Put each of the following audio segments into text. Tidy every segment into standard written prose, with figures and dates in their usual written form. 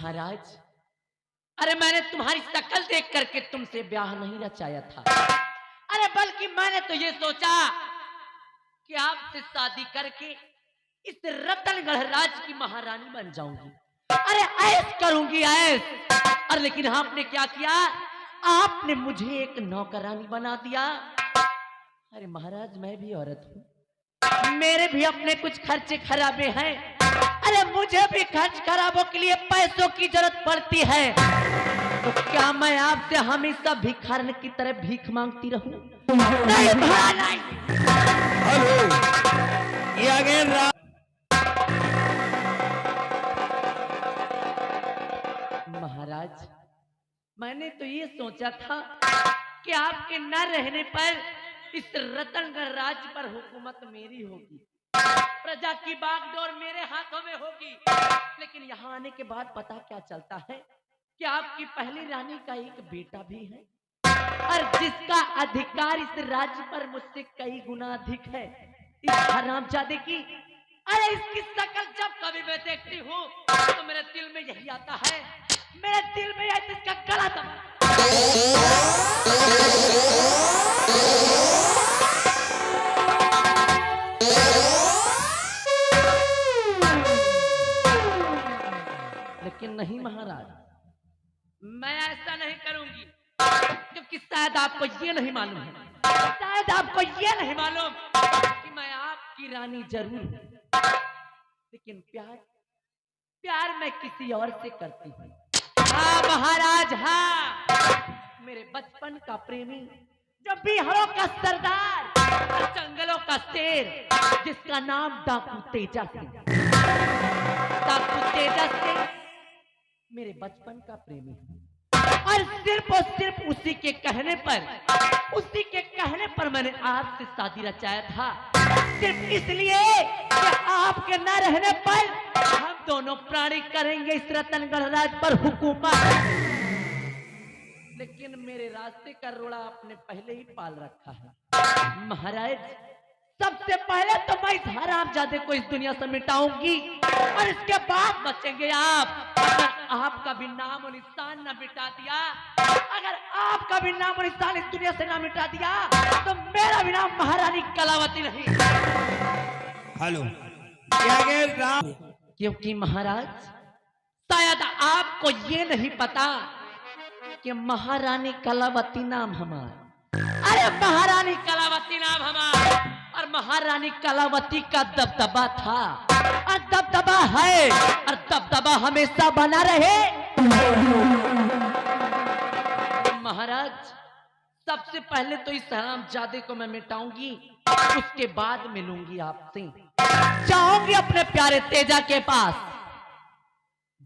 महाराज, अरे मैंने तुम्हारी शक्ल देख करके तुमसे ब्याह नहीं रचाया था। अरे बल्कि मैंने तो ये सोचा कि आपसे शादी करके इस रतनगढ़ राज की महारानी बन जाऊंगी। अरे ऐश करूंगी ऐश। और लेकिन आपने क्या किया, आपने मुझे एक नौकरानी बना दिया। अरे महाराज, मैं भी औरत हूँ, मेरे भी अपने कुछ खर्चे खराबे हैं। अरे मुझे भी खर्च खराबों के लिए पैसों की जरूरत पड़ती है। तो क्या मैं आपसे हमेशा भिखारन की तरह भीख मांगती रहूं? नहीं नहीं। हेलो, ये आगे महाराज, मैंने तो ये सोचा था कि आपके न रहने पर इस रतनगढ़ राज्य पर हुकूमत मेरी होगी, प्रजा की बागडोर मेरे हाथों में होगी। लेकिन यहाँ आने के बाद पता क्या चलता है कि आपकी पहली रानी का एक बेटा भी है, और जिसका अधिकार इस राज्य पर मुझसे कई गुना अधिक है, इस हरामजादे की। अरे इसकी शक्ल जब कभी मैं देखती हूँ तो मेरे दिल में यही आता है, मेरे दिल में यही इसका गला दबा। लेकिन नहीं महाराज, मैं ऐसा नहीं करूंगी, क्योंकि शायद आपको ये नहीं मालूम है, शायद आपको ये नहीं मालूम कि मैं आपकी रानी जरूर हूं, लेकिन प्यार प्यार मैं किसी और से करती हूँ। हाँ महाराज, हाँ, मेरे बचपन का प्रेमी, जो बिहारों का सरदार, जंगलों का शेर, जिसका नाम डाकू तेजा सिंह, डाकू तेजा सिंह मेरे बचपन का प्रेमी है। और सिर्फ उसी के कहने पर मैंने आपसे शादी रचाया था, सिर्फ इसलिए कि आपके न रहने पर हम दोनों प्राणी करेंगे इस रतनगढ़ राज पर हुकूमत। लेकिन मेरे रास्ते का रोड़ा आपने पहले ही पाल रखा है महाराज। सबसे पहले तो मैं इस हरामजादे को इस दुनिया से मिटाऊंगी, और इसके बाद बचेंगे आप। अगर आपका भी नाम और निशान न मिटा दिया, अगर आपका भी नाम और निशान इस दुनिया से न मिटा दिया, तो मेरा भी नाम महारानी कलावती नहीं। हेलो, ये आगे राम। क्योंकि महाराज, शायद आपको ये नहीं पता कि महारानी कलावती नाम हमारा। अरे महारानी कलावती नाम हमारा, और महारानी कलावती का दबदबा था, और दबदबा है, और दबदबा हमेशा बना रहे। महाराज, सबसे पहले तो इस हरामजादे को मैं मिटाऊंगी, उसके बाद मिलूंगी आपसे। जाऊंगी अपने प्यारे तेजा के पास,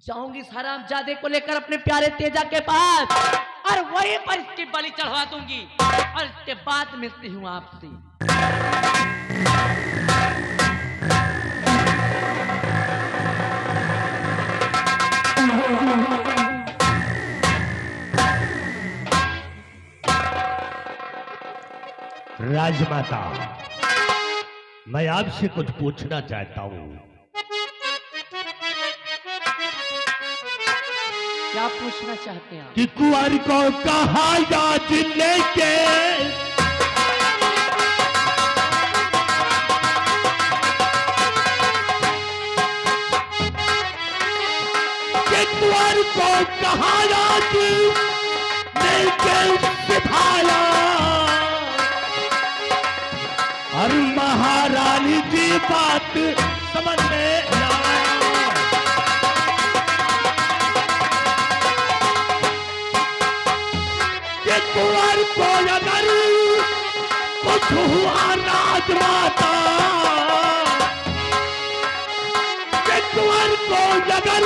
जाऊंगी इस हरामजादे को लेकर अपने प्यारे तेजा के पास, और वहीं पर इसकी बलि चढ़वा दूंगी, और इसके बाद मिलती हूं आपसे। राजमाता, मैं आपसे कुछ पूछना चाहता हूँ। क्या पूछना चाहते हैं आप? कि कुंवर को कहा याद लेके कुंवर को कहा याद लेके सिखाया, और महारानी जी बात समझ में कुंवर को अगर कुछ हुआ राजमाता, कुंवर को अगर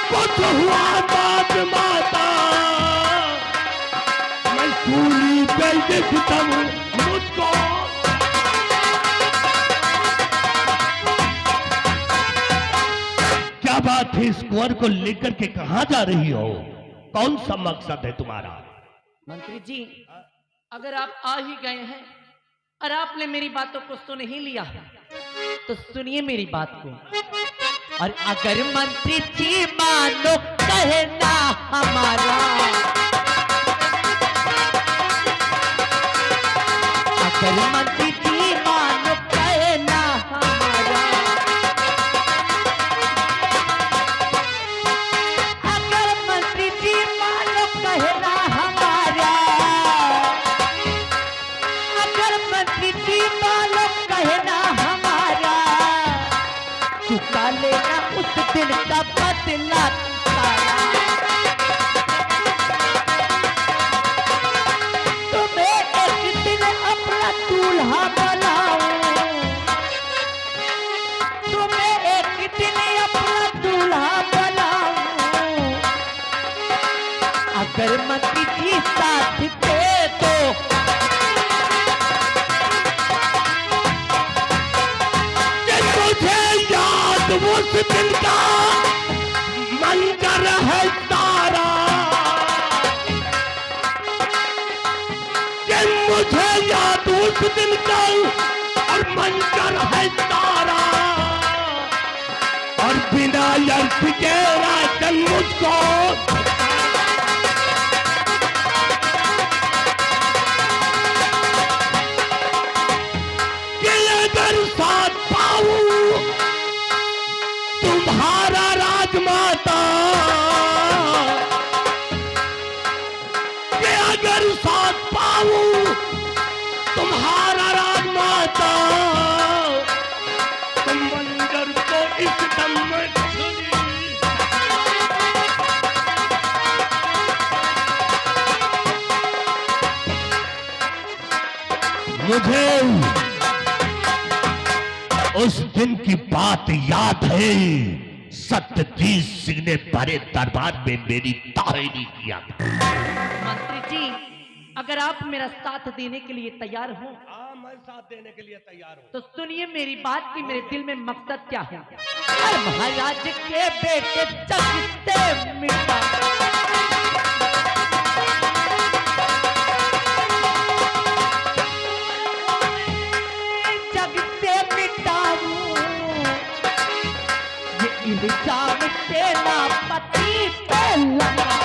कुछ हुआ राजमाता, मैं सूली पे देखता हूँ मुझको। क्या बात है, इस कुंवर को लेकर के कहाँ जा रही हो? कौन सा मकसद है तुम्हारा? मंत्री जी, अगर आप आ ही गए हैं और आपने मेरी बातों को सुन ही लिया, तो सुनिए मेरी बात को। और अगर मंत्री जी मानो कहना हमारा, अगर मंत्री जी मानो कहना हमारा, अगर मंत्री जी मानो कहना हमारा, अगर मंत्री जी मानो कहना हमारा, चुका लेना उस दिन का बदला सारा। तुम्हें एक दिन अपना दूल्हा बनाऊं, तुम्हें एक दिन अपना दूल्हा बनाऊं, अगर मंत्री जी साथ दे दो। मुझे याद उस दिन का मंजर है तारा, कि मुझे याद उस दिन का और मंजर है तारा, और बिना अर्थ के राजन मुझको अगर साथ पाऊं तुम्हारा राजमाता, कि अगर साथ पाऊं तुम्हारा राजमाता, तुम मंजर को इस दम में छुरी। मुझे उस दिन की बात याद है, सत्यजीत सिंह ने बड़े दरबार में मेरी तारीफ किया। मंत्री जी, अगर आप मेरा साथ देने के लिए तैयार हो, मैं साथ देने के लिए तैयार हूँ। तो सुनिए मेरी बात की मेरे दिल में मकसद क्या है। महाराज के बेटे जग से मिटा, जग से मिटाऊं ये इल्जाम तेरा पति पे लगा।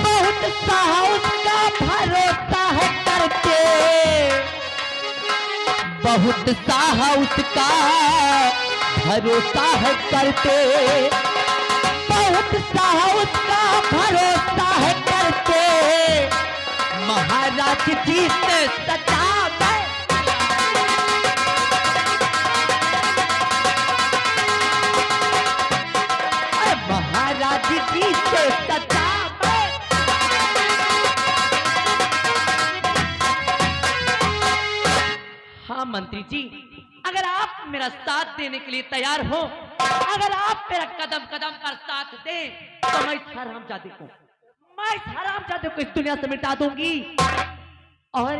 बहुत सा उसका भरोसा है करते, बहुत सा उसका भरोसा है करते, बहुत सा उसका भरोसा है करते, महाराज जी से सचा मैं, महाराज जी से सचा मैं। हाँ मंत्री जी, अगर आप मेरा साथ देने के लिए तैयार हो, अगर आप मेरा कदम कदम पर साथ दें, तो मैं इस हरामजादे को, मैं इस हरामजादे को इस दुनिया से मिटा दूंगी और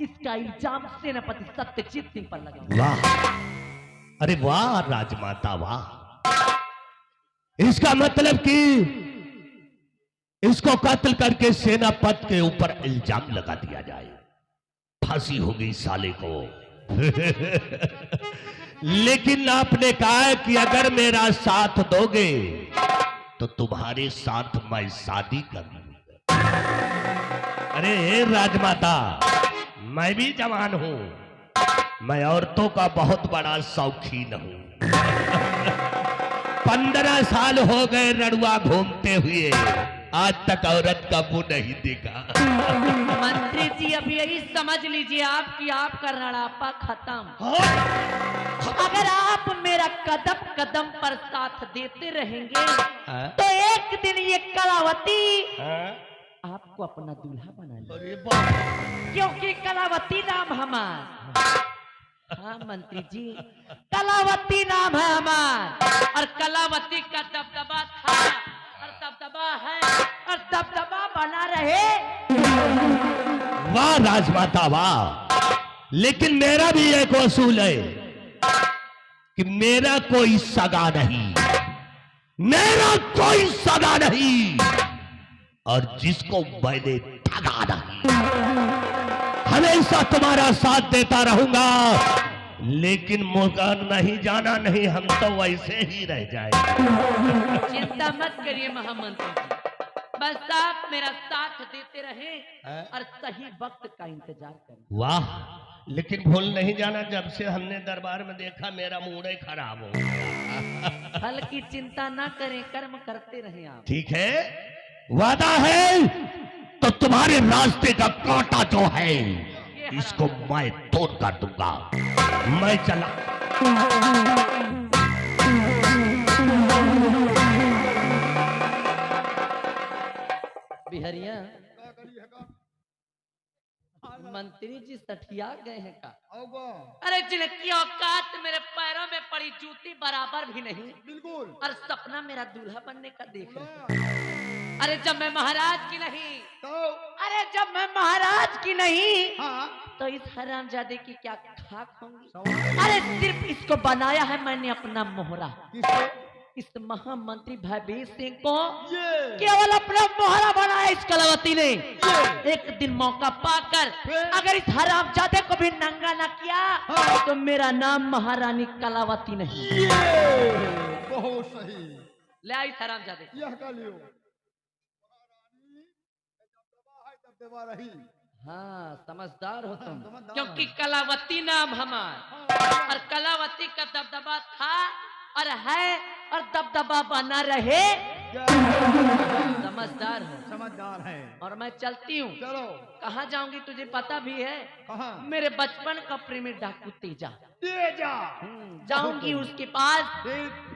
इसका इल्जाम सेनापति सत्यजीत सिंह पर लगेगा। वाह, अरे वाह राजमाता वाह। इसका मतलब कि इसको कत्ल करके सेनापति के ऊपर इल्जाम लगा दिया जाए, फांसी होगी साले को। लेकिन आपने कहा कि अगर मेरा साथ दोगे तो तुम्हारे साथ मैं शादी करूंगा। अरे राजमाता, मैं भी जवान हूं, मैं औरतों का बहुत बड़ा शौकीन हूं। 15 साल हो गए रड़ुआ घूमते हुए, आज तक औरत का मुंह नहीं देखा। मंत्री जी अब यही समझ लीजिए आपकी आपका रड़ापा खत्म। अगर आप मेरा कदम कदम पर साथ देते रहेंगे तो एक दिन ये कलावती आपको अपना दूल्हा बना लेगा, क्योंकि कलावती नाम हमारा। हाँ मंत्री जी, कलावती नाम है हमारा, और कलावती का दबदबा था और दबदबा है और दबदबा बना रहे। वाह राजमाता वाह। लेकिन मेरा भी एक उसूल है कि मेरा कोई सगा नहीं, मेरा कोई सगा नहीं, और जिसको मैंने ठगा नहीं, हमेशा तुम्हारा साथ देता रहूंगा, लेकिन मुझे नहीं जाना नहीं, हम तो वैसे ही रह जाएंगे। चिंता मत करिए महामंत्री जी, बस आप मेरा साथ देते रहें और सही वक्त का इंतजार करें। वाह, लेकिन भूल नहीं जाना, जब से हमने दरबार में देखा मेरा मूड ही खराब हो गया। फल की चिंता ना करें, कर्म करते रहें आप। ठीक है, वादा है तो तुम्हारे रास्ते का कांटा जो है इसको मैं तोड़ कर दूंगा। मैं चला। बिहरिया, मंत्री जी सठिया गए हैं का? अरे जिनकी औकात मेरे पैरों में पड़ी जूती बराबर भी नहीं, बिल्कुल। और सपना मेरा दूल्हा बनने का देख रहे हैं। अरे जब मैं महाराज की नहीं, अरे जब मैं महाराज की नहीं, तो इस हरामजादे की क्या खाक होंगी। अरे सिर्फ इसको बनाया है मैंने अपना मोहरा, इस महामंत्री भयवीर सिंह को केवल अपना मोहरा बनाया इस कलावती ने। एक दिन मौका पाकर अगर इस हरामजादे को भी नंगा न किया तो मेरा नाम महारानी कलावती नहीं। बहुत सही। ले आई हरामजादे, यह का लियो। दबदबा रही। हाँ समझदार हो तुम, समझदार। क्योंकि कलावती नाम हमारा, और कलावती का दबदबा था और है और दबदबा बना रहे। समझदार हो, समझदार है। और मैं चलती हूँ। चलो। कहाँ जाऊंगी तुझे पता भी है? कहाँ? मेरे बचपन का प्रेमी डाकू तेजा। तेजा। जाऊंगी उसके पास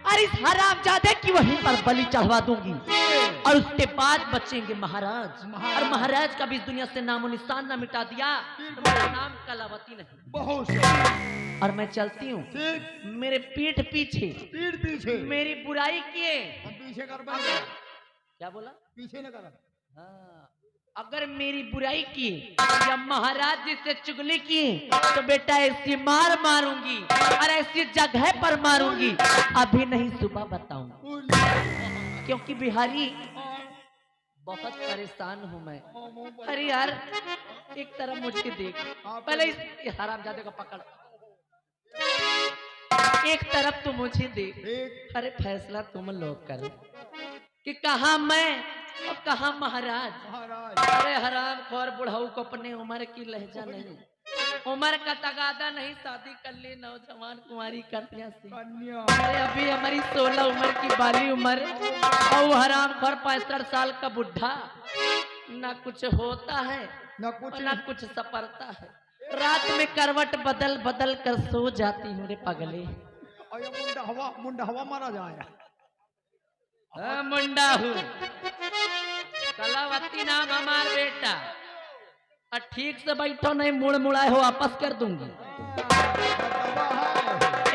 और इस हरामजादे की वहीं पर बलि चढ़वा दूंगी, और उसके बाद बचेंगे महाराज। और महाराज का भी इस दुनिया से नामो निशान न मिटा दिया तो मेरा नाम कलावती नहीं। बहुत सही। और मैं चलती हूँ। मेरे पीठ पीछे मेरी बुराई किए, हम पीछे कर क्या बोला? पीछे न कर। हाँ, अगर मेरी बुराई की या महाराज जी से चुगली की तो बेटा ऐसी मार मारूंगी और ऐसी जगह पर मारूंगी, अभी नहीं सुबह बताऊंगी। क्योंकि बिहारी बहुत परेशान हूं मैं। अरे यार एक तरफ मुझे देख, पहले इस हरामजादे को पकड़, एक तरफ तो मुझे देख। अरे फैसला तुम लोग करो कि कहा मैं और कहा महाराज। अरे हराम खोर बुढ़ाऊ को अपने उम्र की लहजा नहीं, उम्र का तगादा नहीं, शादी कर ली नौजवान कुमारी कन्या से। अरे अभी हमारी 16 उम्र की बाली उम्र, और हराम खोर 65 साल का बुढ़ा, ना कुछ होता है ना कुछ सपरता है। रात में करवट बदल बदल कर सो जाती हूँ रे पगले। मुंडा हवा मारा जाए। मुंडा हूँ, कलावती नाम हमार बेटा, और ठीक से बैठो नहीं मुड़ मुड़ाए हो वापस कर दूंगी।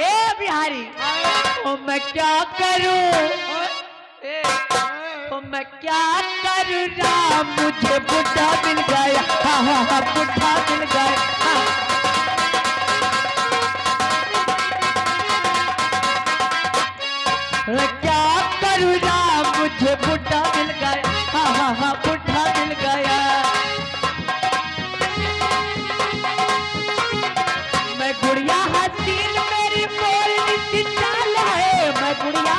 ए बिहारी, ओ मैं क्या करूं, ओ मैं क्या करूं राम, मुझे बुढ़ा मिल गया। हाँ हाँ हाँ बुढ़ा मिल गया। क्या करूं राम, मुझे बुढ़ा मिल गया। हाँ हाँ हाँ बुढ़ा मिल गया। मैं गुड़िया हसीन मेरी मोरनी सी चाल है, मैं गुड़िया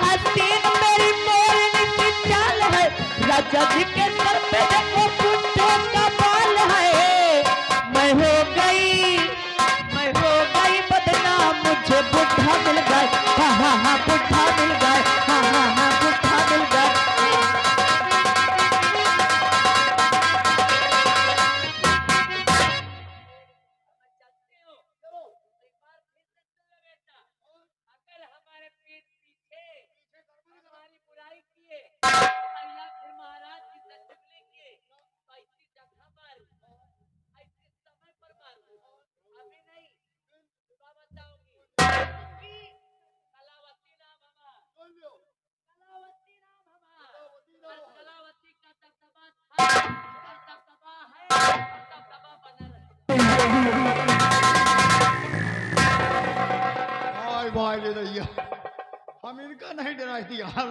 हसीन मेरी मोरनी सी चाल है। राजा जी के सर पे देखो बुढ़े का बाल है। मैं हो गई बदनाम, मुझे बुढ़ा मिल गया। हाँ हाँ हाँ बुढ़ा मिल गया। हाँ हाँ हाँ बुढ़ा मिल गया। भाई ले हम इनका नहीं डराई थी यार।